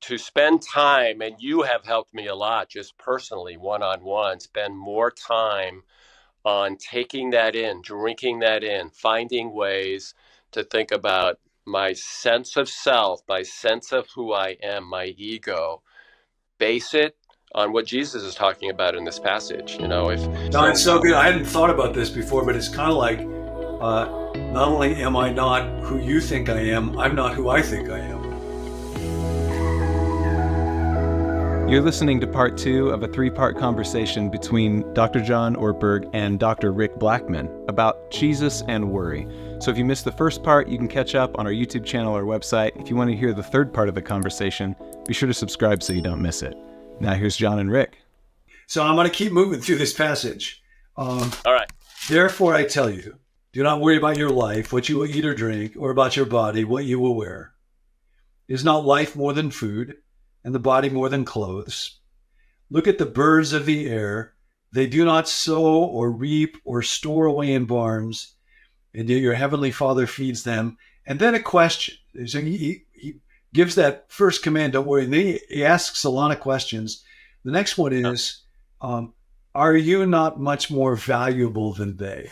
to spend time, and you have helped me a lot just personally, one-on-one, spend more time on taking that in, drinking that in, finding ways to think about my sense of self, my sense of who I am, my ego, base it on what Jesus is talking about in this passage. If No, so. it's so good. I hadn't thought about this before, but it's kind of like not only am I not who you think I am, I'm not who I think I am. You're listening to part 2 of a 3-part conversation between Dr. John Ortberg and Dr. Rick Blackman about Jesus and worry. So if you missed the first part, you can catch up on our YouTube channel or website. If you want to hear the third part of the conversation, be sure to subscribe so you don't miss it. Now here's John and Rick. So I'm going to keep moving through this passage. All right. Therefore, I tell you, do not worry about your life, what you will eat or drink, or about your body, what you will wear. Is not life more than food, and the body more than clothes? Look at the birds of the air. They do not sow or reap or store away in barns, and yet your heavenly Father feeds them. And then a question. So he gives that first command, don't worry. And then he asks a lot of questions. The next one is, are you not much more valuable than they?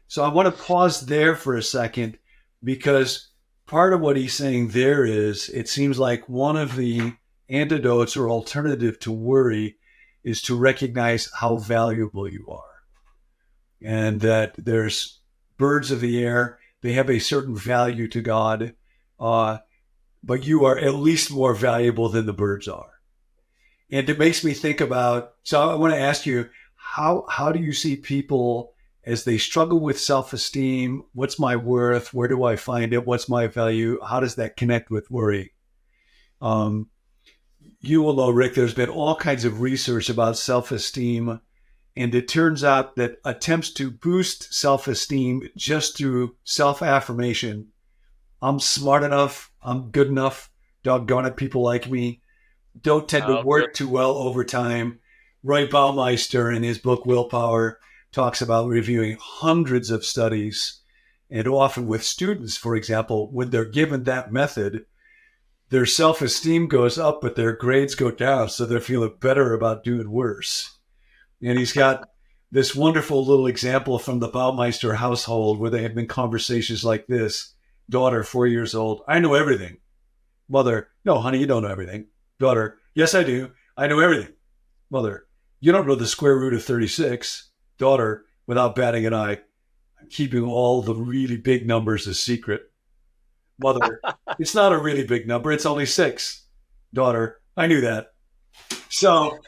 So I want to pause there for a second, because part of what he's saying there is, it seems like one of the antidotes or alternative to worry is to recognize how valuable you are. And that there's birds of the air, they have a certain value to God, but you are at least more valuable than the birds are. And it makes me think about, so I want to ask you, how do you see people as they struggle with self-esteem? What's my worth? Where do I find it? What's my value? How does that connect with worry? You will know, Rick, there's been all kinds of research about self-esteem, and it turns out that attempts to boost self-esteem just through self-affirmation, I'm smart enough, I'm good enough, doggone it, people like me, don't tend to work too well over time. Roy Baumeister, in his book Willpower, talks about reviewing hundreds of studies, and often with students, for example, when they're given that method, their self-esteem goes up, but their grades go down, so they're feeling better about doing worse. And he's got this wonderful little example from the Baumeister household where they had been conversations like this. Daughter, 4 years old, I know everything. Mother, no, honey, you don't know everything. Daughter, yes, I do. I know everything. Mother, you don't know the square root of 36. Daughter, without batting an eye, I'm keeping all the really big numbers a secret. Mother, it's not a really big number. It's only 6. Daughter, I knew that. So,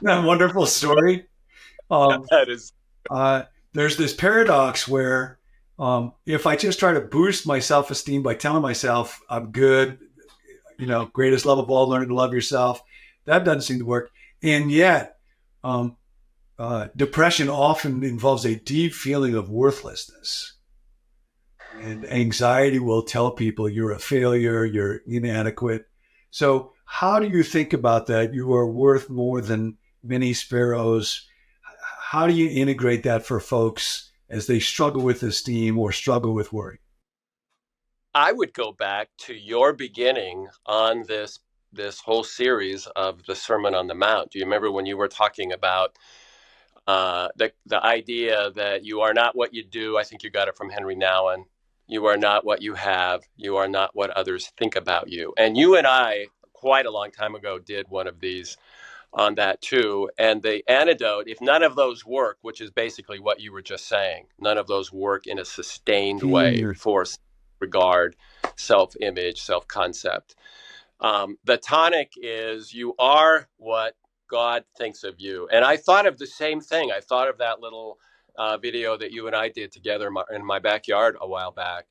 that wonderful story. That is. There's this paradox where if I just try to boost my self-esteem by telling myself I'm good, greatest love of all, learn to love yourself, that doesn't seem to work. And yet, depression often involves a deep feeling of worthlessness. And anxiety will tell people you're a failure, you're inadequate. So how do you think about that? You are worth more than many sparrows. How do you integrate that for folks as they struggle with esteem or struggle with worry? I would go back to your beginning on this whole series of the Sermon on the Mount. Do you remember when you were talking about the idea that you are not what you do? I think you got it from Henry Nouwen. You are not what you have. You are not what others think about you. And you and I, quite a long time ago, did one of these on that too. And the antidote, if none of those work, which is basically what you were just saying, none of those work in a sustained way for regard, self-image, self-concept. The tonic is you are what God thinks of you. And I thought of the same thing. I thought of that little video that you and I did together in my backyard a while back,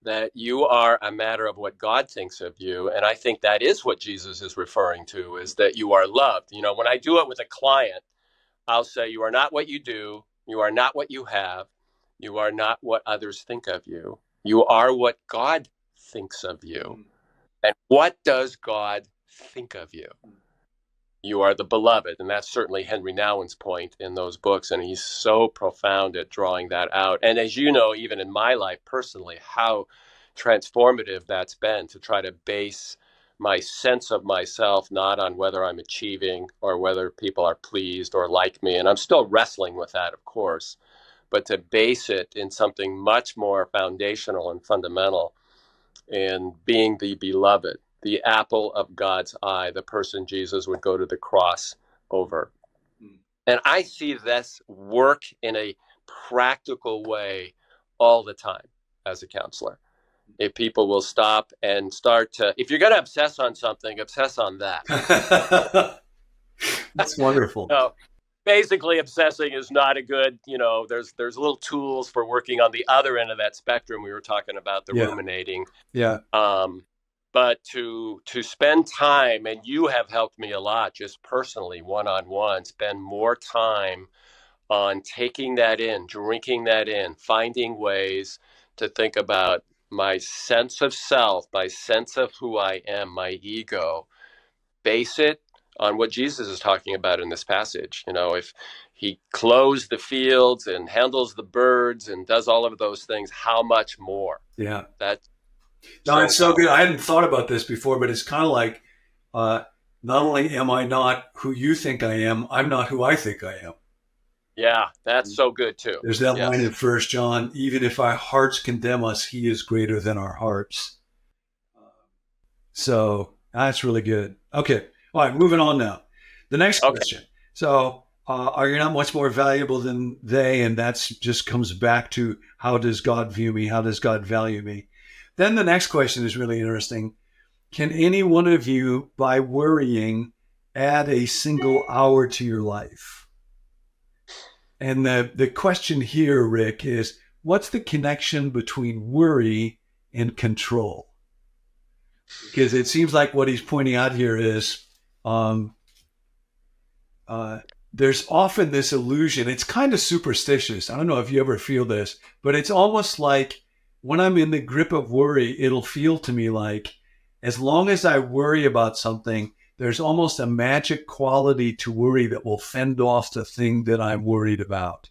that you are a matter of what God thinks of you. And I think that is what Jesus is referring to, is that you are loved. When I do it with a client, I'll say, you are not what you do. You are not what you have. You are not what others think of you. You are what God thinks of you. And what does God think of you? You are the beloved. And that's certainly Henry Nouwen's point in those books. And he's so profound at drawing that out. And as you know, even in my life personally, how transformative that's been to try to base my sense of myself, not on whether I'm achieving or whether people are pleased or like me. And I'm still wrestling with that, of course, but to base it in something much more foundational and fundamental in being the beloved, the apple of God's eye, the person Jesus would go to the cross over. And I see this work in a practical way all the time as a counselor. If people will stop and start to, if you're going to obsess on something, obsess on that. That's wonderful. No, basically, obsessing is not a good, there's little tools for working on the other end of that spectrum. We were talking about the ruminating. Yeah. But to spend time, and you have helped me a lot just personally, one-on-one, spend more time on taking that in, drinking that in, finding ways to think about my sense of self, my sense of who I am, my ego, base it on what Jesus is talking about in this passage. If he clothes the fields and handles the birds and does all of those things, how much more? Yeah. No, it's so good. I hadn't thought about this before, but it's kind of like, not only am I not who you think I am, I'm not who I think I am. Yeah, that's so good too. There's that line in 1 John, even if our hearts condemn us, he is greater than our hearts. So that's really good. Okay. All right, moving on now. The next question. So are you not much more valuable than they? And that's just comes back to, how does God view me? How does God value me? Then the next question is really interesting. Can any one of you, by worrying, add a single hour to your life? And the question here, Rick, is what's the connection between worry and control? Because it seems like what he's pointing out here is there's often this illusion. It's kind of superstitious. I don't know if you ever feel this, but it's almost like when I'm in the grip of worry, it'll feel to me like as long as I worry about something, there's almost a magic quality to worry that will fend off the thing that I'm worried about.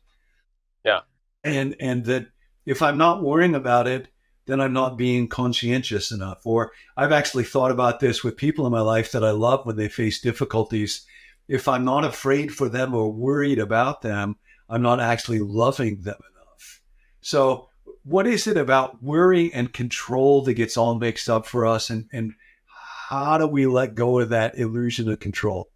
Yeah. And that if I'm not worrying about it, then I'm not being conscientious enough. Or I've actually thought about this with people in my life that I love when they face difficulties. If I'm not afraid for them or worried about them, I'm not actually loving them enough. So what is it about worry and control that gets all mixed up for us? And how do we let go of that illusion of control?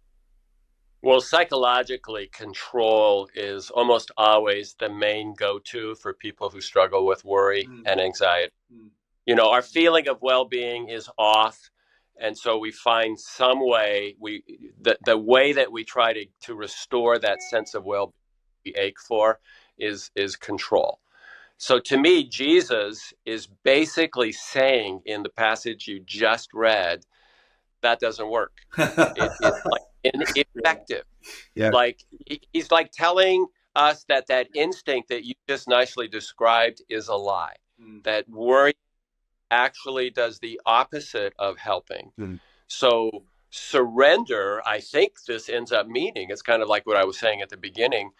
Well, psychologically, control is almost always the main go-to for people who struggle with worry and anxiety. Our feeling of well-being is off. And so we find some way, the way that we try to restore that sense of well-being we ache for is control. So to me, Jesus is basically saying in the passage you just read, that doesn't work. It's like ineffective. Yeah. Like he's like telling us that instinct that you just nicely described is a lie. That worry actually does the opposite of helping. So surrender, I think this ends up meaning, it's kind of like what I was saying at the beginning,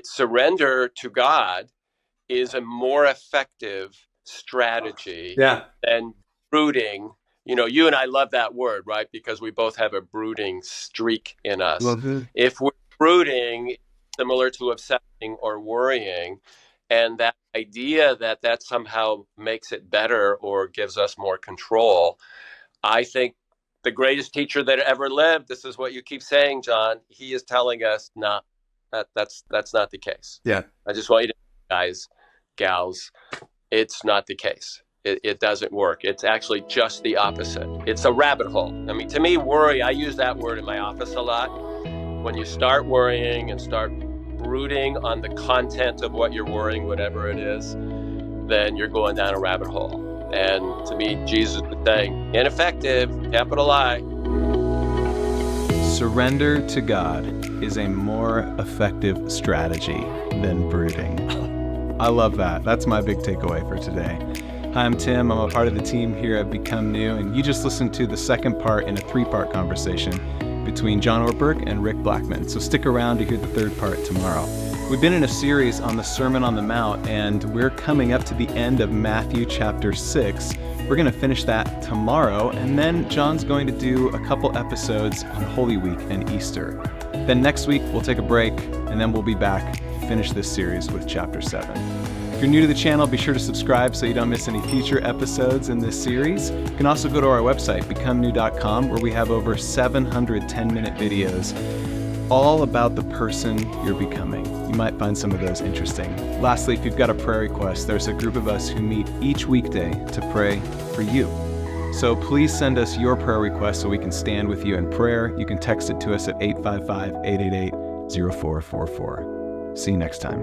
surrender to God is a more effective strategy than brooding. You and I love that word, right? Because we both have a brooding streak in us. If we're brooding, similar to obsessing or worrying, and that idea that somehow makes it better or gives us more control, I think the greatest teacher that ever lived, this is what you keep saying, John, he is telling us, nah, that's not the case. Yeah. I just want you to know, guys, gals, it's not the case. It doesn't work. It's actually just the opposite. It's a rabbit hole. I mean, to me, worry, I use that word in my office a lot. When you start worrying and start brooding on the content of what you're worrying, whatever it is, then you're going down a rabbit hole. And to me, Jesus is saying, ineffective, capital I. Surrender to God is a more effective strategy than brooding. I love that. That's my big takeaway for today. Hi, I'm Tim. I'm a part of the team here at Become New, and you just listened to the second part in a 3-part conversation between John Ortberg and Rick Blackman. So stick around to hear the third part tomorrow. We've been in a series on the Sermon on the Mount, and we're coming up to the end of Matthew chapter 6, We're going to finish that tomorrow, and then John's going to do a couple episodes on Holy Week and Easter. Then next week, we'll take a break, and then we'll be back to finish this series with Chapter 7. If you're new to the channel, be sure to subscribe so you don't miss any future episodes in this series. You can also go to our website, becomenew.com, where we have over 700 10-minute videos all about the person you're becoming. You might find some of those interesting. Lastly, if you've got a prayer request, there's a group of us who meet each weekday to pray for you. So please send us your prayer request so we can stand with you in prayer. You can text it to us at 855-888-0444. See you next time.